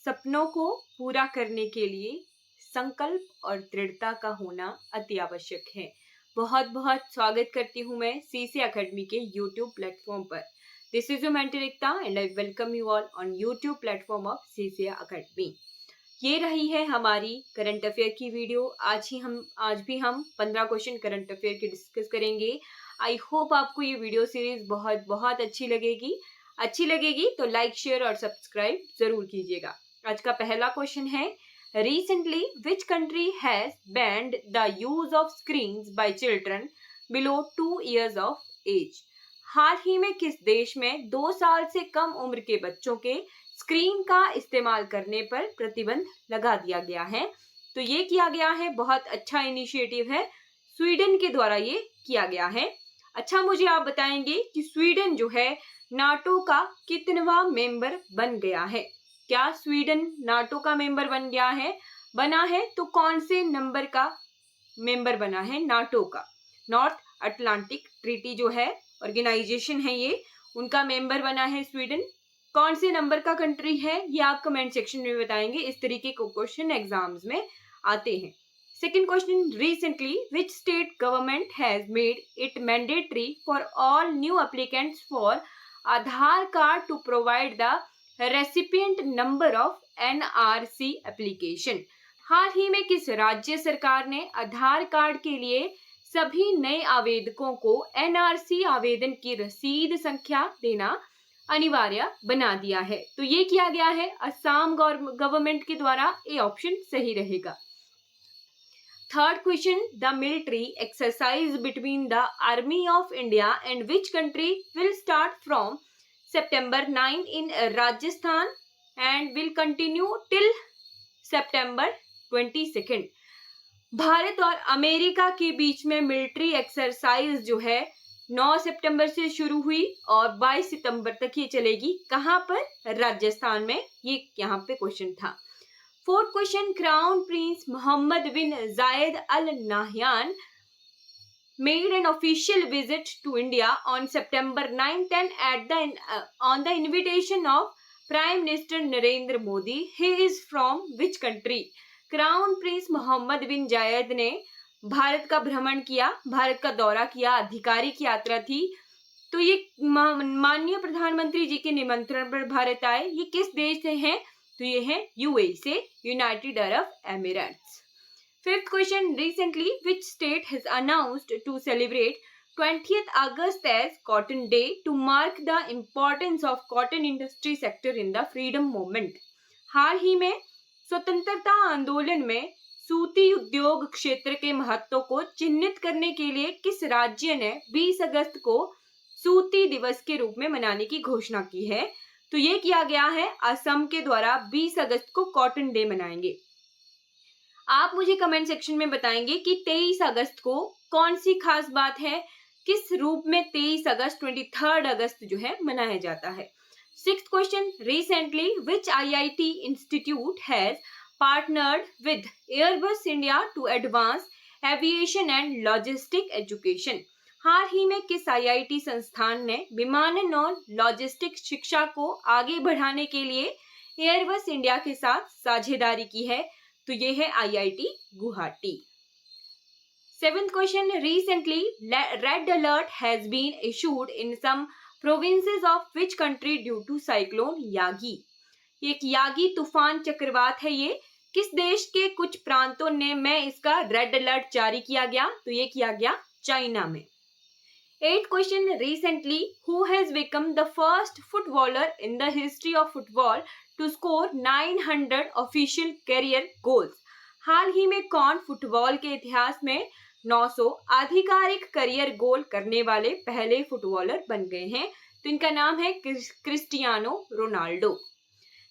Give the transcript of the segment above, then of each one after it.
सपनों को पूरा करने के लिए संकल्प और दृढ़ता का होना अति आवश्यक है। बहुत बहुत स्वागत करती हूँ मैं सीसी अकेडमी के यूट्यूब प्लेटफॉर्म पर। This is your mentor Ekta and I welcome you all on YouTube platform of CC academy. ये रही है हमारी करंट अफेयर की वीडियो। आज भी हम 15 क्वेश्चन करंट अफेयर के डिस्कस करेंगे। आई होप आपको ये वीडियो सीरीज बहुत बहुत अच्छी लगेगी तो लाइक शेयर और सब्सक्राइब जरूर कीजिएगा। आज का पहला क्वेश्चन है, recently which country has banned the use of screens by children below 2 years of age. हाल ही में किस देश में 2 साल से कम उम्र के बच्चों के स्क्रीन का इस्तेमाल करने पर प्रतिबंध लगा दिया गया है? तो ये किया गया है, बहुत अच्छा इनिशिएटिव है, स्वीडन के द्वारा ये किया गया है। अच्छा, मुझे आप बताएंगे कि स्वीडन जो है नाटो का कितनवा मेंबर बन गया है? क्या स्वीडन नाटो का मेंबर बना है तो कौन से नंबर का मेंबर बना है नाटो का? नॉर्थ अटलांटिक ट्रीटी जो है ऑर्गेनाइजेशन है, ये उनका मेंबर बना है स्वीडन। कौन से नंबर का कंट्री है ये आप कमेंट सेक्शन में बताएंगे। इस तरीके के क्वेश्चन एग्जाम्स में आते हैं। Second question, recently which state government has made it mandatory for all new applicants for Aadhaar card to provide the recipient number of NRC application? हाल ही में किस राज्य सरकार ने आधार कार्ड के लिए सभी नए आवेदकों को NRC आवेदन की रसीद संख्या देना अनिवार्य बना दिया है? तो ये किया गया है असम गवर्नमेंट के द्वारा। ए ऑप्शन सही रहेगा। Third question, the military exercise between the Army of India and which country will start from September 9 in Rajasthan and will continue till September 22nd? Bharat और अमेरिका के बीच में मिलिट्री एक्सरसाइज जो है 9 सितंबर से शुरू हुई और 22 सितंबर तक ये चलेगी। कहाँ पर? राजस्थान में। ये यहाँ पे क्वेश्चन था। Fourth question, Crown Prince Mohammed bin Zayed Al Nahyan made an official visit to India on September 9th and on the invitation of Prime Minister Narendra Modi. He is from which country? Crown Prince Mohammed bin Zayed ने भारत का भ्रमण किया, भारत का दौरा किया, आधिकारिक यात्रा थी। तो ये माननीय प्रधानमंत्री जी के निमंत्रण पर भारत आए। ये किस देश से हैं? तो ये है यूएई से, United Arab Emirates. Fifth question, recently which state has announced to celebrate 20th August as cotton day to mark the importance of cotton industry sector in the freedom movement. हाल ही में स्वतंत्रता आंदोलन में सूती उद्योग क्षेत्र के महत्व को चिन्हित करने के लिए किस राज्य ने 20 अगस्त को सूती दिवस के रूप में मनाने की घोषणा की है? तो ये किया गया है असम के द्वारा। 20 अगस्त को कॉटन डे मनाएंगे। आप मुझे कमेंट सेक्शन में बताएंगे कि 23 अगस्त को कौन सी खास बात है, किस रूप में 23 अगस्त 23 अगस्त जो है मनाया जाता है। Sixth question, recently which IIT institute has partnered with Airbus India to advance aviation and logistic education. हाल ही में किस IIT संस्थान ने विमानन और लॉजिस्टिक शिक्षा को आगे बढ़ाने के लिए एयरबस इंडिया के साथ साझेदारी की है? तो ये है IIT Guwahati. Seventh question, recently red alert has been issued in some provinces of which country due to cyclone Yagi. एक यागी तूफान चक्रवात है, ये किस देश के कुछ प्रांतों में इसका रेड अलर्ट जारी किया गया? तो ये किया गया चाइना में। Eighth question, recently who has become the first footballer in the history of football to score 900 official career goals? हाल ही में कौन फुटबॉल के इतिहास में 900 आधिकारिक करियर गोल करने वाले पहले फुटबॉलर बन गए हैं? तो इनका नाम है Cristiano Ronaldo.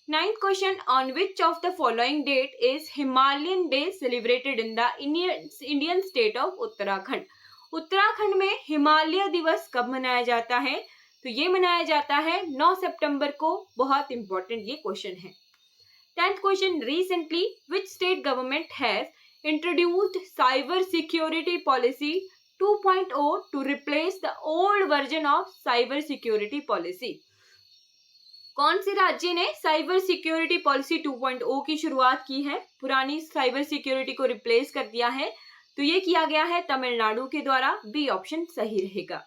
Ninth question, on which of the following date is Himalayan Day celebrated in the Indian state of Uttarakhand? Uttarakhand में हिमालय दिवस कब मनाया जाता है? तो ये मनाया जाता है 9 सितंबर को। बहुत इंपॉर्टेंट ये क्वेश्चन है। 10th question, recently which state government has introduced cyber security policy 2.0 to replace the old version of cyber security policy? कौन से राज्य ने साइबर सिक्योरिटी पॉलिसी 2.0 की शुरुआत की है? पुरानी साइबर सिक्योरिटी को रिप्लेस कर दिया है, तो ये किया गया है तमिलनाडु के द्वारा। बी ऑप्शन सही रहेगा।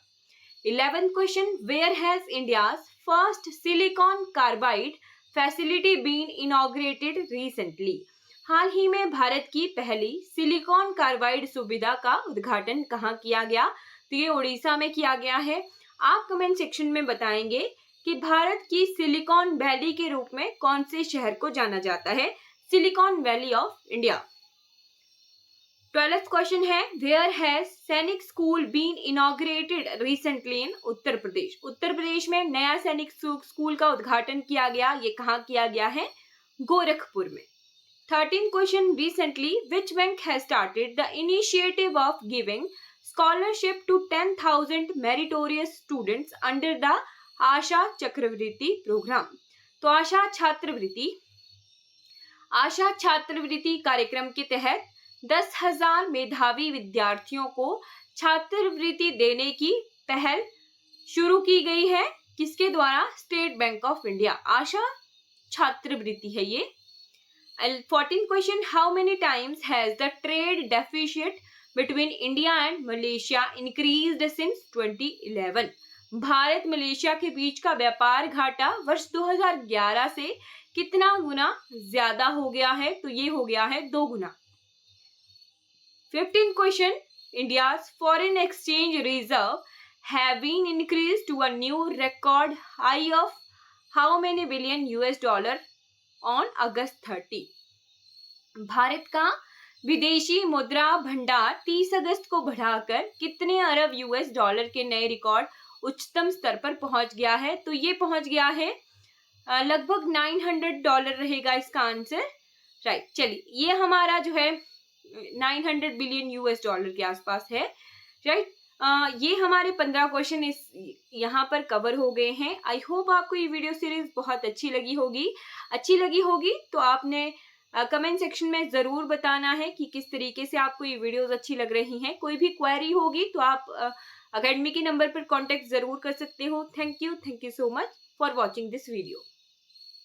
11th question, where has India's first silicon carbide facility been inaugurated recently? हाल ही में भारत की पहली सिलिकॉन कार्बाइड सुविधा का उद्घाटन कहाँ किया गया? तो ये उड़ीसा में किया गया है। आप कमेंट सेक्शन में बताएंगे कि भारत की सिलिकॉन वैली के रूप में कौन से शहर को जाना जाता है? Silicon valley of India. 12th question है, where has Sainik school been inaugurated recently in Uttar Pradesh? Uttar Pradesh में नया सैनिक स्कूल का उद्घाटन किया गया, ये कहाँ किया गया है? गोरखपुर में। 13th question, recently which bank has started the initiative of giving scholarship to 10,000 meritorious students under the Asha Chakravritti program? तो आशा छात्रवृत्ति कार्यक्रम के तहत 10,000 मेधावी विद्यार्थियों को छात्रवृत्ति देने की पहल शुरू की गई है। किसके द्वारा? State Bank of India. आशा छात्रवृत्ति है ये। 14th question, how many times has the trade deficit between India and Malaysia increased since 2011? भारत मलेशिया के बीच का व्यापार घाटा वर्ष 2011 से कितना गुना ज्यादा हो गया है? तो ये हो गया है 2 गुना। 15th question, India's foreign exchange reserve have been increased to a new record high of how many billion US dollar on August 30? Bharat का विदेशी मुद्रा भंडार 30 अगस्त को बढ़ाकर कितने अरब US डॉलर के नए रिकॉर्ड उच्चतम स्तर पर पहुंच गया है? तो ये पहुंच गया है लगभग $900 रहेगा इसका आंसर। राइट, चलिए ये हमारा जो है 900 बिलियन US डॉलर के आसपास है। राइट, ये हमारे 15 क्वेश्चन इस यहाँ पर कवर हो गए हैं। आई होप आपको ये वीडियो सीरीज बहुत अच्छी लगी होगी तो आपने कमेंट सेक्शन में जरूर बताना है कि किस तरीके से आपको ये वीडियोस अच्छी लग रही हैं। कोई भी क्वेरी होगी तो आप अकेडमी के नंबर पर कांटेक्ट जरूर कर सकते हो। Thank you so much for watching this video.